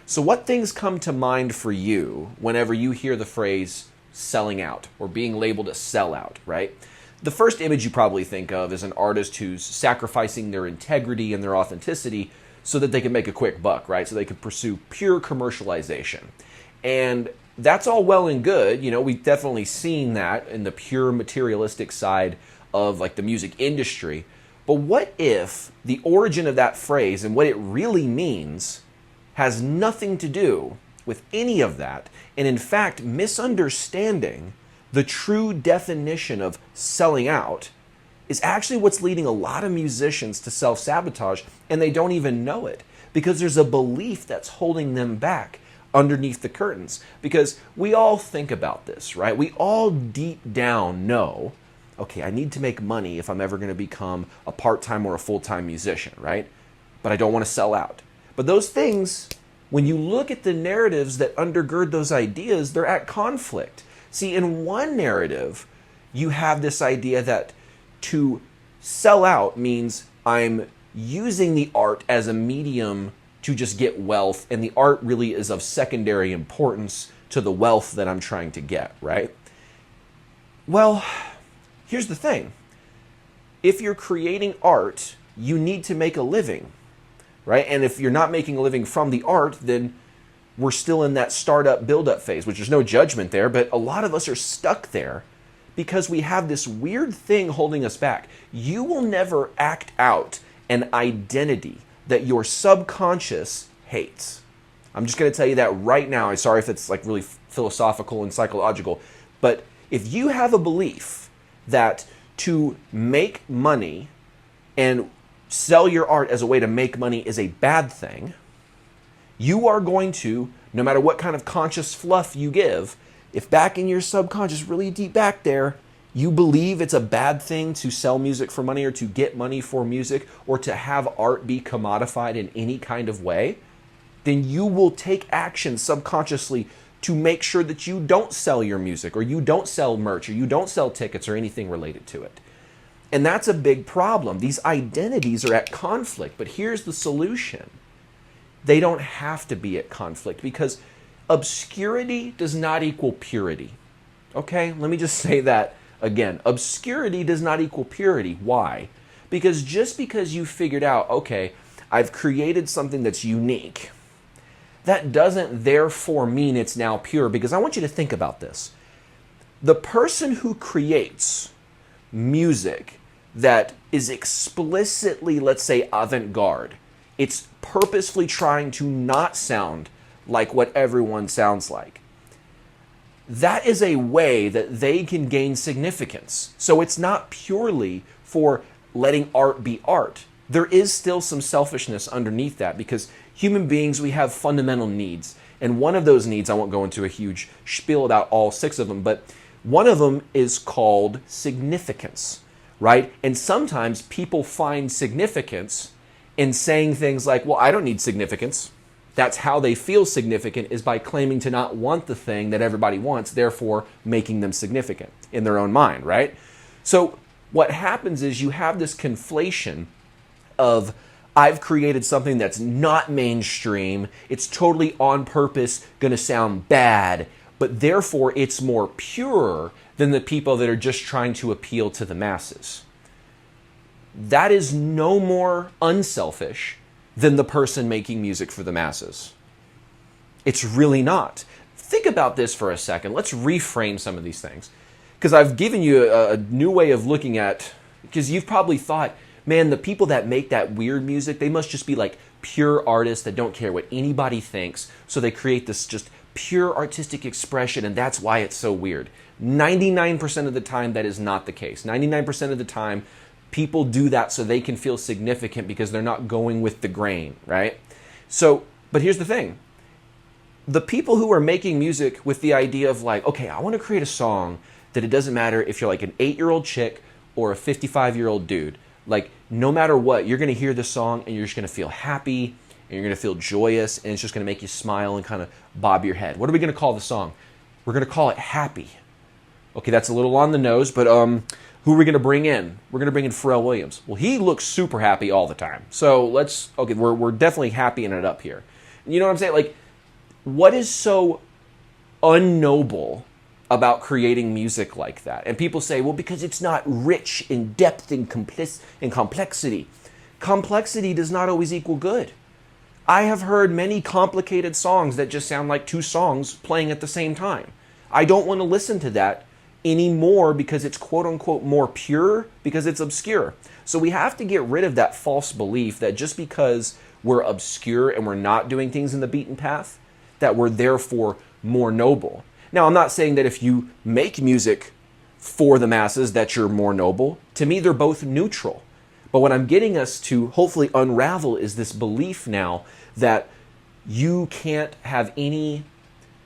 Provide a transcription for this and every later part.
So what things come to mind for you whenever you hear the phrase selling out or being labeled a sellout, right? The first image you probably think of is an artist who's sacrificing their integrity and their authenticity so that they can make a quick buck, right? So they can pursue pure commercialization. And that's all well and good. You know, we've definitely seen that in the pure materialistic side of like the music industry. But what if the origin of that phrase and what it really means has nothing to do with any of that, and in fact, misunderstanding the true definition of selling out is actually what's leading a lot of musicians to self-sabotage, and they don't even know it because there's a belief that's holding them back underneath the curtains. Because we all think about this, right? We all deep down know, okay, I need to make money if I'm ever going to become a part-time or a full-time musician, right? But I don't want to sell out. But those things, when you look at the narratives that undergird those ideas, they're at conflict. See, in one narrative, you have this idea that to sell out means I'm using the art as a medium to just get wealth, and the art really is of secondary importance to the wealth that I'm trying to get, right? Well, here's the thing. If you're creating art, you need to make a living, right? And if you're not making a living from the art, then we're still in that startup, build-up phase, which there's no judgment there, but a lot of us are stuck there because we have this weird thing holding us back. You will never act out an identity that your subconscious hates. I'm just going to tell you that right now. I'm sorry if it's like really philosophical and psychological, but if you have a belief that to make money and sell your art as a way to make money is a bad thing, you are going to, no matter what kind of conscious fluff you give, if back in your subconscious, really deep back there, you believe it's a bad thing to sell music for money or to get money for music or to have art be commodified in any kind of way, then you will take action subconsciously to make sure that you don't sell your music or you don't sell merch or you don't sell tickets or anything related to it. And that's a big problem. These identities are at conflict, but here's the solution. They don't have to be at conflict because obscurity does not equal purity. Okay, let me just say that again. Obscurity does not equal purity. Why? Because just because you figured out, okay, I've created something that's unique, that doesn't therefore mean it's now pure. Because I want you to think about this. The person who creates music that is explicitly, let's say, avant-garde, it's purposefully trying to not sound like what everyone sounds like. That is a way that they can gain significance. So it's not purely for letting art be art. There is still some selfishness underneath that because human beings, we have fundamental needs. And one of those needs, I won't go into a huge spiel about all 6 of them, but one of them is called significance, right? And sometimes people find significance in saying things like, well, I don't need significance. That's how they feel significant, is by claiming to not want the thing that everybody wants, therefore making them significant in their own mind, right? So what happens is you have this conflation of, I've created something that's not mainstream, it's totally on purpose going to sound bad, but therefore it's more pure than the people that are just trying to appeal to the masses. That is no more unselfish than the person making music for the masses. It's really not. Think about this for a second. Let's reframe some of these things. Because I've given you a new way of looking at, because you've probably thought, man, the people that make that weird music, they must just be like pure artists that don't care what anybody thinks. So they create this just pure artistic expression, and that's why it's so weird. 99% of the time, that is not the case. 99% of the time, people do that so they can feel significant because they're not going with the grain, right? So, but here's the thing. The people who are making music with the idea of like, okay, I want to create a song that it doesn't matter if you're like an 8-year-old chick or a 55-year-old dude. Like, no matter what, you're going to hear this song and you're just going to feel happy and you're going to feel joyous and it's just going to make you smile and kind of bob your head. What are we going to call the song? We're going to call it Happy. Okay, that's a little on the nose, but who are we going to bring in? We're going to bring in Pharrell Williams. Well, he looks super happy all the time. So we're definitely happying it up here. You know what I'm saying? Like, what is so unnoble about creating music like that? And people say, well, because it's not rich in depth and complexity. Complexity does not always equal good. I have heard many complicated songs that just sound like two songs playing at the same time. I don't want to listen to that anymore because it's quote unquote more pure, because it's obscure. So we have to get rid of that false belief that just because we're obscure and we're not doing things in the beaten path, that we're therefore more noble. Now, I'm not saying that if you make music for the masses that you're more noble. To me, they're both neutral. But what I'm getting us to hopefully unravel is this belief now that you can't have any,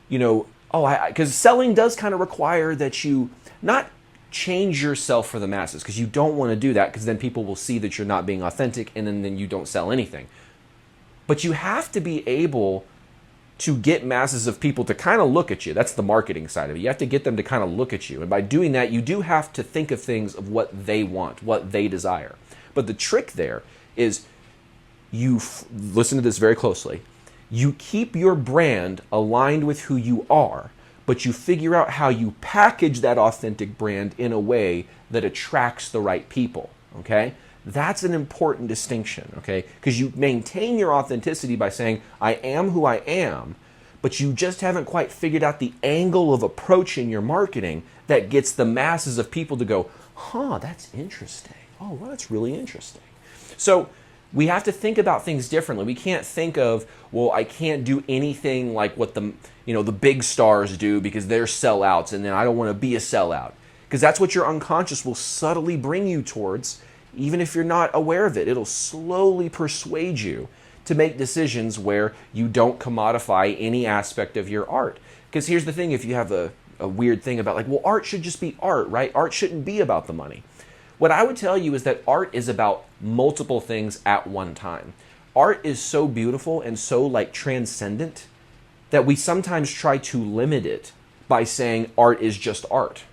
because selling does kind of require that you not change yourself for the masses, because you don't want to do that, because then people will see that you're not being authentic, and then you don't sell anything. But you have to be able to get masses of people to kind of look at you. That's the marketing side of it. You have to get them to kind of look at you. And by doing that, you do have to think of things of what they want, what they desire. But the trick there is listen to this very closely. You keep your brand aligned with who you are, but you figure out how you package that authentic brand in a way that attracts the right people, okay? That's an important distinction, okay? Because you maintain your authenticity by saying, I am who I am, but you just haven't quite figured out the angle of approach in your marketing that gets the masses of people to go, huh, that's interesting. Oh, well, that's really interesting. So we have to think about things differently. We can't think of, well, I can't do anything like what the big stars do because they're sellouts, and then I don't want to be a sellout. Because that's what your unconscious will subtly bring you towards, even if you're not aware of it. It'll slowly persuade you to make decisions where you don't commodify any aspect of your art. Because here's the thing, if you have a weird thing about well, art should just be art, right? Art shouldn't be about the money. What I would tell you is that art is about multiple things at one time. Art is so beautiful and so transcendent that we sometimes try to limit it by saying art is just art.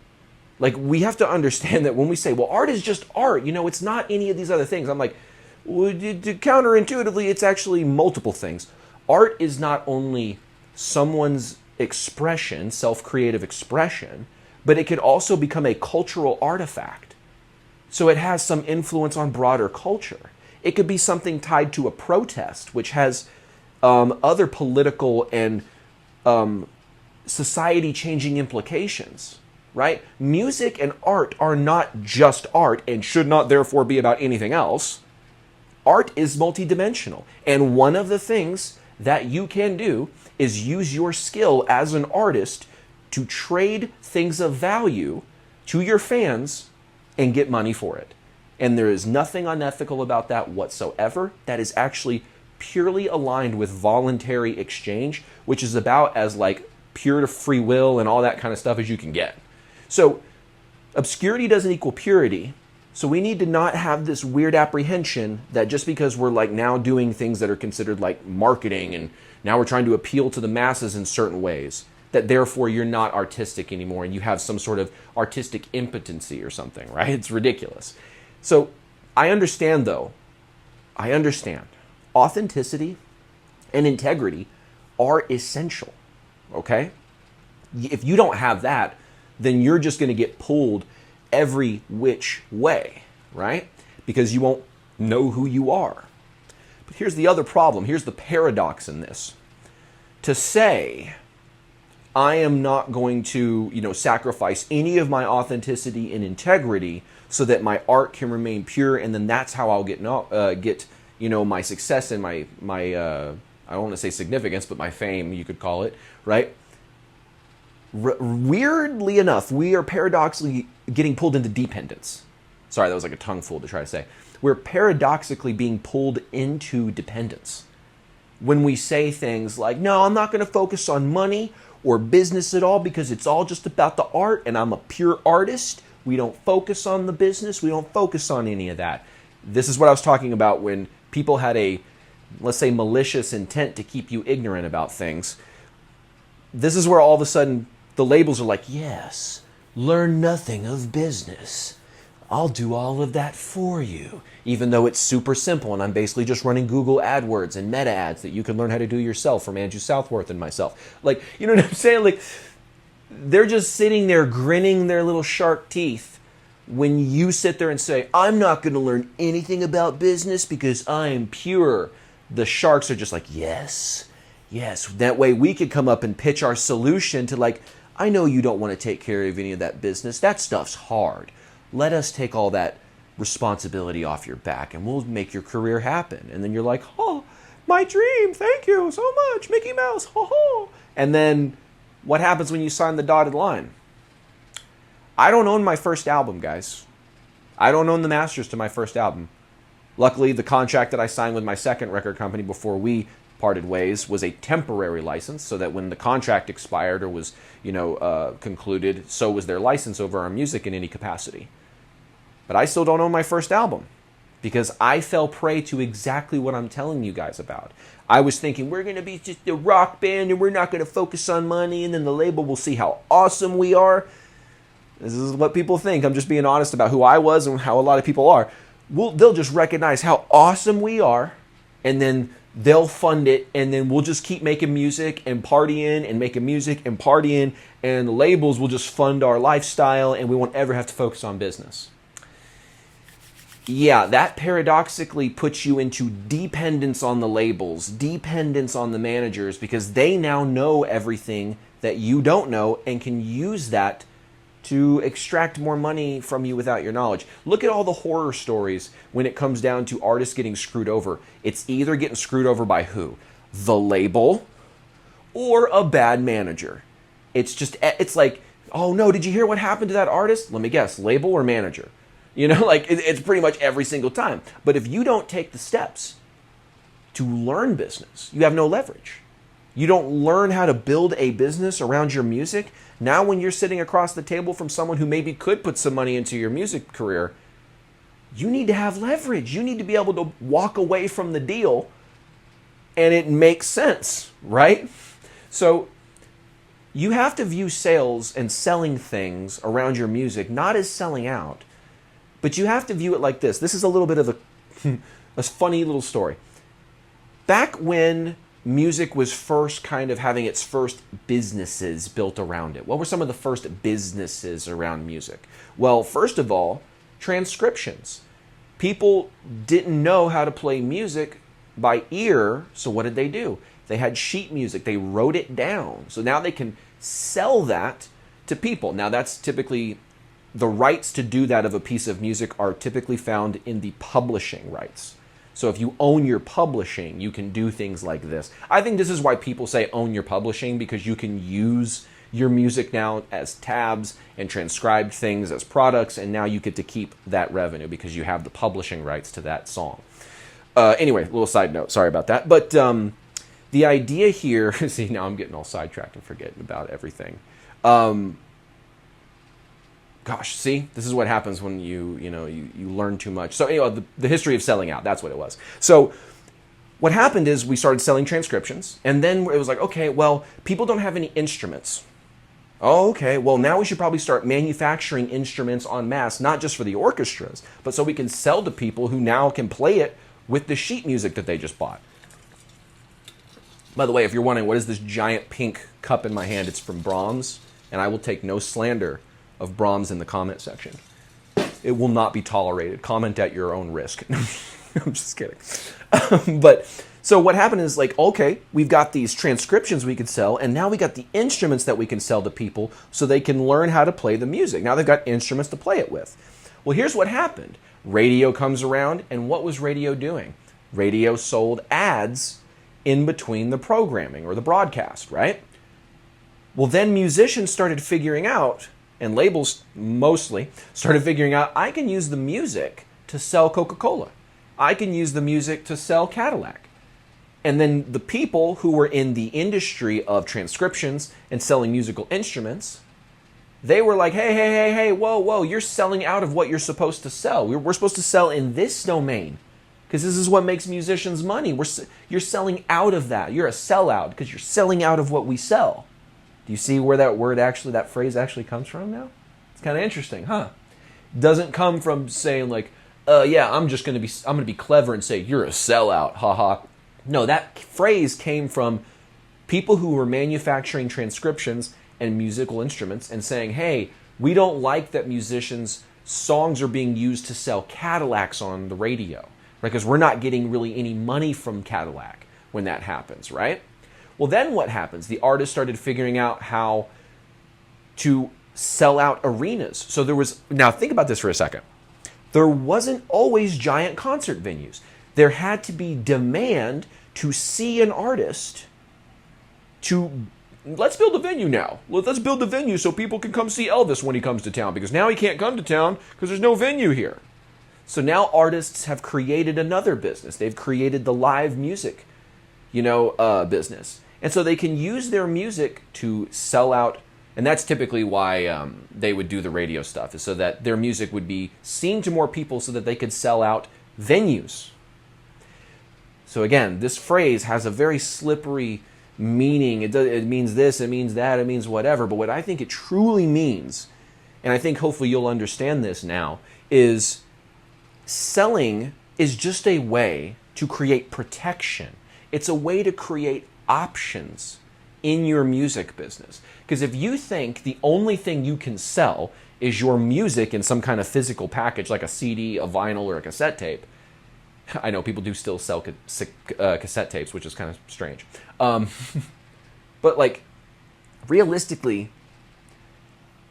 We have to understand that when we say, well, art is just art, it's not any of these other things. I'm like, well, counterintuitively, it's actually multiple things. Art is not only someone's expression, self-creative expression, but it could also become a cultural artifact. So it has some influence on broader culture. It could be something tied to a protest, which has other political and society-changing implications, right? Music and art are not just art and should not therefore be about anything else. Art is multidimensional. And one of the things that you can do is use your skill as an artist to trade things of value to your fans and get money for it. And there is nothing unethical about that whatsoever. That is actually purely aligned with voluntary exchange, which is about as pure to free will and all that kind of stuff as you can get. So obscurity doesn't equal purity. So we need to not have this weird apprehension that just because we're now doing things that are considered marketing, and now we're trying to appeal to the masses in certain ways, that therefore you're not artistic anymore and you have some sort of artistic impotency or something, right? It's ridiculous. So I understand, though. Authenticity and integrity are essential, okay? If you don't have that, then you're just going to get pulled every which way, right? Because you won't know who you are. But here's the other problem. Here's the paradox in this. To say, I am not going to, sacrifice any of my authenticity and integrity so that my art can remain pure, and then that's how I'll get my success and my I don't want to say significance, but my fame, you could call it, right? Weirdly enough, we are paradoxically getting pulled into dependence. Sorry, that was a tongue fool to try to say. We're paradoxically being pulled into dependence. When we say things like, no, I'm not going to focus on money or business at all because it's all just about the art and I'm a pure artist. We don't focus on the business. We don't focus on any of that. This is what I was talking about when people had a, let's say, malicious intent to keep you ignorant about things. This is where all of a sudden the labels are like, yes, learn nothing of business. I'll do all of that for you, even though it's super simple and I'm basically just running Google AdWords and meta ads that you can learn how to do yourself from Andrew Southworth and myself. Like, you know what I'm saying? Like, they're just sitting there grinning their little shark teeth when you sit there and say, I'm not going to learn anything about business because I am pure. The sharks are just like, yes, yes. That way we could come up and pitch our solution to like, I know you don't want to take care of any of that business. That stuff's hard. Let us take all that responsibility off your back and we'll make your career happen. And then you're like, oh, my dream. Thank you so much, Mickey Mouse. Ho ho. And then what happens when you sign the dotted line? I don't own my first album, guys. I don't own the masters to my first album. Luckily, the contract that I signed with my second record company before we parted ways was a temporary license, so that when the contract expired or was, concluded, so was their license over our music in any capacity. But I still don't own my first album because I fell prey to exactly what I'm telling you guys about. I was thinking we're going to be just a rock band and we're not going to focus on money and then the label will see how awesome we are. This is what people think. I'm just being honest about who I was and how a lot of people are. They'll just recognize how awesome we are, and then they'll fund it, and then we'll just keep making music and partying and making music and partying, and the labels will just fund our lifestyle, and we won't ever have to focus on business. Yeah, that paradoxically puts you into dependence on the labels, dependence on the managers, because they now know everything that you don't know and can use that to extract more money from you without your knowledge. Look at all the horror stories when it comes down to artists getting screwed over. It's either getting screwed over by who? The label or a bad manager. It's like, oh no, did you hear what happened to that artist? Let me guess, label or manager? It's pretty much every single time. But if you don't take the steps to learn business, you have no leverage. You don't learn how to build a business around your music. Now when you're sitting across the table from someone who maybe could put some money into your music career, you need to have leverage. You need to be able to walk away from the deal and it makes sense, right? So you have to view sales and selling things around your music not as selling out, but you have to view it like this. This is a little bit of a funny little story. Back when music was first kind of having its first businesses built around it, what were some of the first businesses around music? Well, first of all, transcriptions. People didn't know how to play music by ear, so what did they do? They had sheet music. They wrote it down. So now they can sell that to people. Now that's typically, the rights to do that of a piece of music are typically found in the publishing rights. So if you own your publishing, you can do things like this. I think this is why people say own your publishing, because you can use your music now as tabs and transcribed things as products, and now you get to keep that revenue because you have the publishing rights to that song. Anyway, little side note, sorry about that. But the idea here, see, now I'm getting all sidetracked and forgetting about everything. Gosh, see, this is what happens when you learn too much. So anyway, the history of selling out, that's what it was. So what happened is we started selling transcriptions, and then it was like, okay, well, people don't have any instruments. Oh, okay, well, now we should probably start manufacturing instruments en masse, not just for the orchestras, but so we can sell to people who now can play it with the sheet music that they just bought. By the way, if you're wondering, what is this giant pink cup in my hand? It's from Brahms, and I will take no slander of Brahms in the comment section. It will not be tolerated. Comment at your own risk. I'm just kidding. But so what happened is like, okay, we've got these transcriptions we could sell, and now we got the instruments that we can sell to people so they can learn how to play the music. Now they've got instruments to play it with. Well, here's what happened. Radio comes around, and what was radio doing? Radio sold ads in between the programming or the broadcast, right? Well, then musicians started figuring out, and labels mostly started figuring out, I can use the music to sell Coca-Cola. I can use the music to sell Cadillac. And then the people who were in the industry of transcriptions and selling musical instruments, they were like, hey, whoa, you're selling out of what you're supposed to sell. We're supposed to sell in this domain because this is what makes musicians money. You're selling out of that. You're a sellout because you're selling out of what we sell. Do you see where that phrase actually comes from now? It's kind of interesting, huh? doesn't come from saying like, yeah, I'm going to be clever and say you're a sellout, haha. No, that phrase came from people who were manufacturing transcriptions and musical instruments and saying, hey, we don't like that musicians' songs are being used to sell Cadillacs on the radio, right? Because we're not getting really any money from Cadillac when that happens, right? Well, then what happens? The artists started figuring out how to sell out arenas. So now think about this for a second. There wasn't always giant concert venues. There had to be demand to see an artist let's build a venue now. Let's build a venue so people can come see Elvis when he comes to town, because now he can't come to town because there's no venue here. So now artists have created another business. They've created the live music, business. And so they can use their music to sell out. And that's typically why they would do the radio stuff, is so that their music would be seen to more people so that they could sell out venues. So again, this phrase has a very slippery meaning. It means this, it means that, it means whatever. But what I think it truly means, and I think hopefully you'll understand this now, is selling is just a way to create protection. It's a way to create options in your music business. Because if you think the only thing you can sell is your music in some kind of physical package, like a CD, a vinyl, or a cassette tape, I know people do still sell cassette tapes, which is kind of strange. But like, realistically,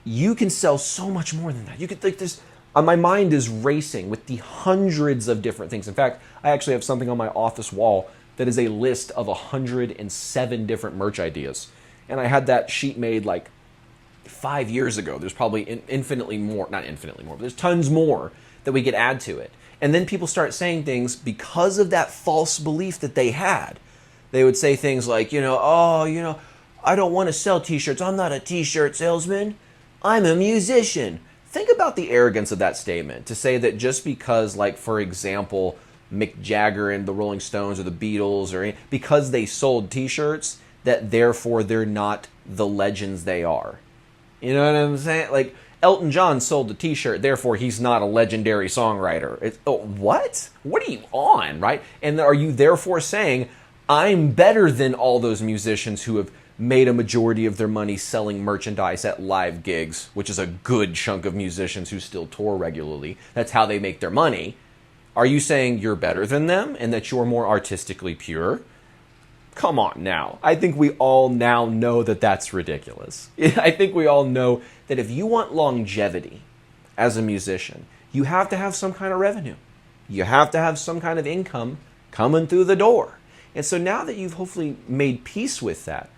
you can sell so much more than that. You could think this. My mind is racing with the hundreds of different things. In fact, I actually have something on my office wall that is a list of 107 different merch ideas. And I had that sheet made like 5 years ago. There's probably infinitely more, not infinitely more, but there's tons more that we could add to it. And then people start saying things because of that false belief that they had. They would say things like, I don't want to sell t-shirts. I'm not a t-shirt salesman. I'm a musician. Think about the arrogance of that statement, to say that just because, like, for example, Mick Jagger and the Rolling Stones or the Beatles, or because they sold t-shirts, that therefore they're not the legends they are. You know what I'm saying? Like, Elton John sold a t-shirt, therefore he's not a legendary songwriter. What? What are you on, right? And are you therefore saying, I'm better than all those musicians who have made a majority of their money selling merchandise at live gigs, which is a good chunk of musicians who still tour regularly. That's how they make their money. Are you saying you're better than them and that you're more artistically pure? Come on now. I think we all now know that that's ridiculous. I think we all know that if you want longevity as a musician, you have to have some kind of revenue. You have to have some kind of income coming through the door. And so now that you've hopefully made peace with that,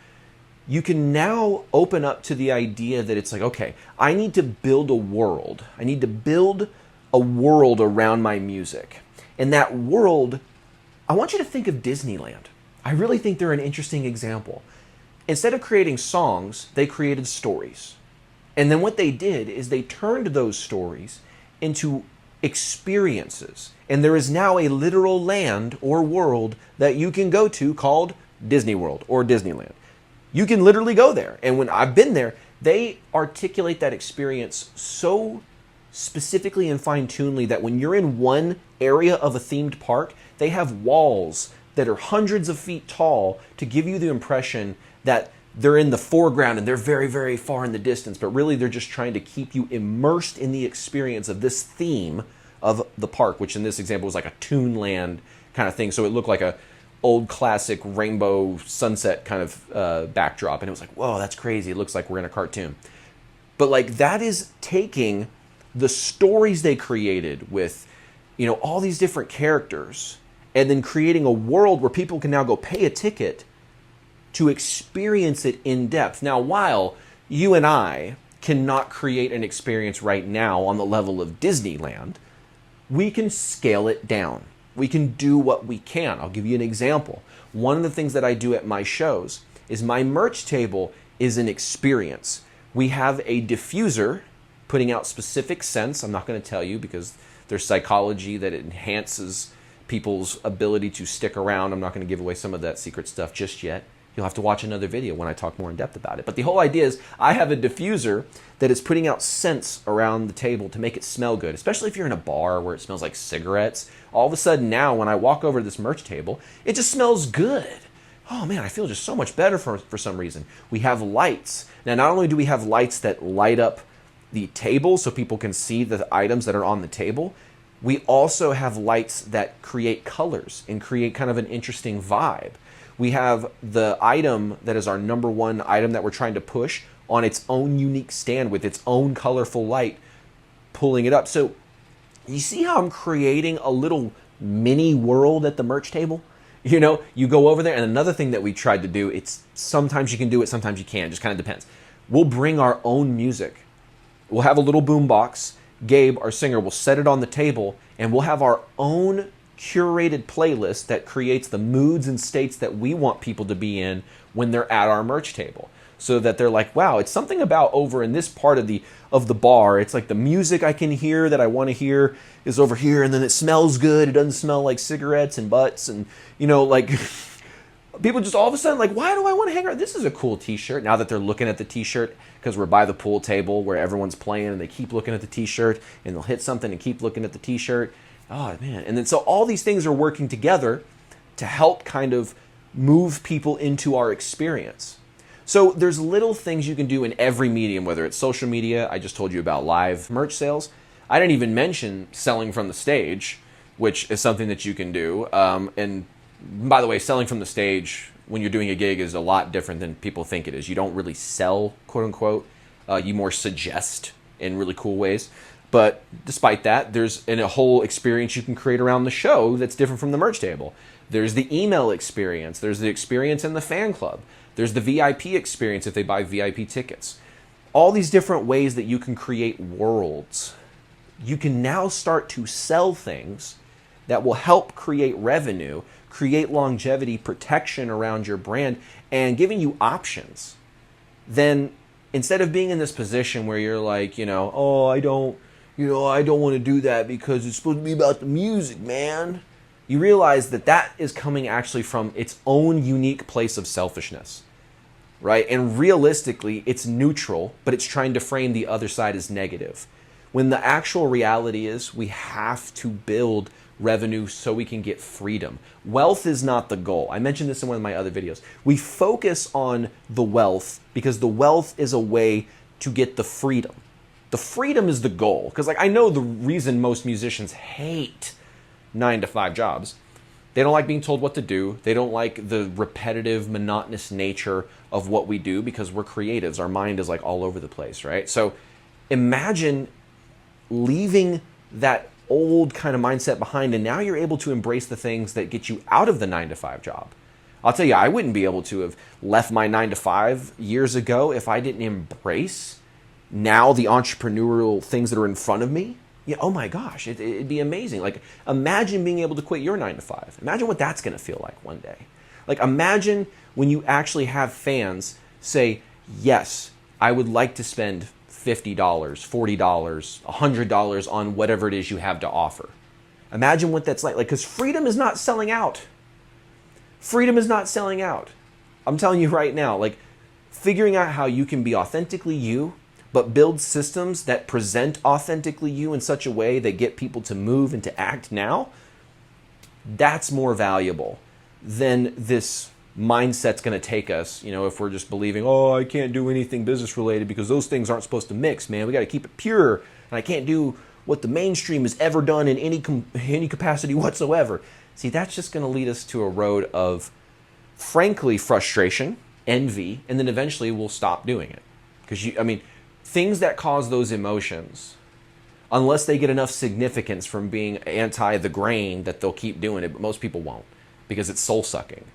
you can now open up to the idea that it's like, okay, I need to build a world. I need to build a world around my music. And that world, I want you to think of Disneyland. I really think they're an interesting example. Instead of creating songs, they created stories. And then what they did is they turned those stories into experiences. And there is now a literal land or world that you can go to called Disney World or Disneyland. You can literally go there. And when I've been there, they articulate that experience so specifically and fine-tunedly that when you're in one area of a themed park, they have walls that are hundreds of feet tall to give you the impression that they're in the foreground and they're very, very far in the distance, but really they're just trying to keep you immersed in the experience of this theme of the park, which in this example was like a Toonland kind of thing. So it looked like a old classic rainbow sunset kind of backdrop. And it was like, whoa, that's crazy. It looks like we're in a cartoon. But like that is taking the stories they created with, all these different characters, and then creating a world where people can now go pay a ticket to experience it in depth. Now, while you and I cannot create an experience right now on the level of Disneyland, we can scale it down. We can do what we can. I'll give you an example. One of the things that I do at my shows is my merch table is an experience. We have a diffuser putting out specific scents. I'm not going to tell you because there's psychology that enhances people's ability to stick around. I'm not going to give away some of that secret stuff just yet. You'll have to watch another video when I talk more in depth about it. But the whole idea is I have a diffuser that is putting out scents around the table to make it smell good, especially if you're in a bar where it smells like cigarettes. All of a sudden now when I walk over to this merch table, it just smells good. Oh man, I feel just so much better for some reason. We have lights. Now, not only do we have lights that light up the table so people can see the items that are on the table, we also have lights that create colors and create kind of an interesting vibe. We have the item that is our number one item that we're trying to push on its own unique stand with its own colorful light pulling it up. So you see how I'm creating a little mini world at the merch table? You know, you go over there, and another thing that we tried to do, it's sometimes you can do it, sometimes you can't, just kind of depends. We'll bring our own music. We'll have a little boom box. Gabe, our singer, will set it on the table, and we'll have our own curated playlist that creates the moods and states that we want people to be in when they're at our merch table. So that they're like, wow, it's something about over in this part of the bar. It's like the music I can hear that I want to hear is over here, and then it smells good. It doesn't smell like cigarettes and butts, and you know, like people just all of a sudden like, why do I want to hang around? This is a cool t-shirt. Now that they're looking at the t-shirt because we're by the pool table where everyone's playing, and they keep looking at the t-shirt, and they'll hit something and keep looking at the t-shirt. Oh man. And then so all these things are working together to help kind of move people into our experience. So there's little things you can do in every medium, whether it's social media. I just told you about live merch sales. I didn't even mention selling from the stage, which is something that you can do. And by the way, selling from the stage when you're doing a gig is a lot different than people think it is. You don't really sell, quote unquote. You more suggest in really cool ways. But despite that, there's a whole experience you can create around the show that's different from the merch table. There's the email experience. There's the experience in the fan club. There's the VIP experience if they buy VIP tickets. All these different ways that you can create worlds. You can now start to sell things that will help create revenue, create longevity, protection around your brand, and giving you options. Then instead of being in this position where you're like, oh, I don't want to do that because it's supposed to be about the music, man. You realize that that is coming actually from its own unique place of selfishness, right? And realistically, it's neutral, but it's trying to frame the other side as negative. When the actual reality is we have to build revenue so we can get freedom. Wealth is not the goal. I mentioned this in one of my other videos. We focus on the wealth because the wealth is a way to get the freedom. The freedom is the goal. Because I know the reason most musicians hate 9-to-5 jobs. They don't like being told what to do. They don't like the repetitive, monotonous nature of what we do because we're creatives. Our mind is like all over the place, right? So imagine leaving that old kind of mindset behind, and now you're able to embrace the things that get you out of the 9-to-5 job. I'll tell you, I wouldn't be able to have left my 9-to-5 years ago if I didn't embrace now the entrepreneurial things that are in front of me. Yeah, oh my gosh, it'd be amazing. Like, imagine being able to quit your 9-to-5. Imagine what that's going to feel like one day. Like, imagine when you actually have fans say, yes, I would like to spend $50, $40, $100 on whatever it is you have to offer. Imagine what that's like. Because freedom is not selling out. Freedom is not selling out. I'm telling you right now, figuring out how you can be authentically you, but build systems that present authentically you in such a way that get people to move and to act now, that's more valuable than this mindset's going to take us, if we're just believing, oh, I can't do anything business related because those things aren't supposed to mix, man. We got to keep it pure, and I can't do what the mainstream has ever done in any capacity whatsoever. See, that's just going to lead us to a road of, frankly, frustration, envy, and then eventually we'll stop doing it. Because things that cause those emotions, unless they get enough significance from being anti the grain, that they'll keep doing it, but most people won't because it's soul-sucking,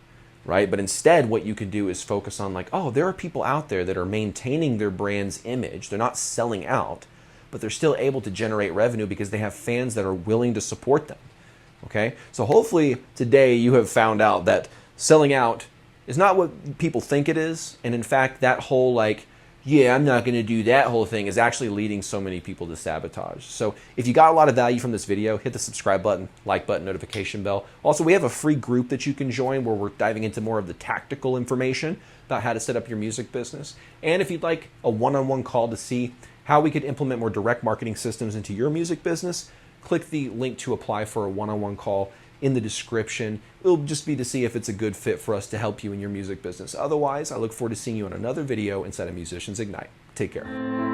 right? But instead, what you can do is focus on there are people out there that are maintaining their brand's image. They're not selling out, but they're still able to generate revenue because they have fans that are willing to support them, okay? So hopefully today you have found out that selling out is not what people think it is, and in fact, that whole yeah, I'm not going to do that whole thing is actually leading so many people to sabotage. So if you got a lot of value from this video, hit the subscribe button, like button, notification bell. Also, we have a free group that you can join where we're diving into more of the tactical information about how to set up your music business. And if you'd like a one-on-one call to see how we could implement more direct marketing systems into your music business, click the link to apply for a one-on-one call in the description. It'll just be to see if it's a good fit for us to help you in your music business. Otherwise, I look forward to seeing you in another video inside of Musicians Ignite. Take care.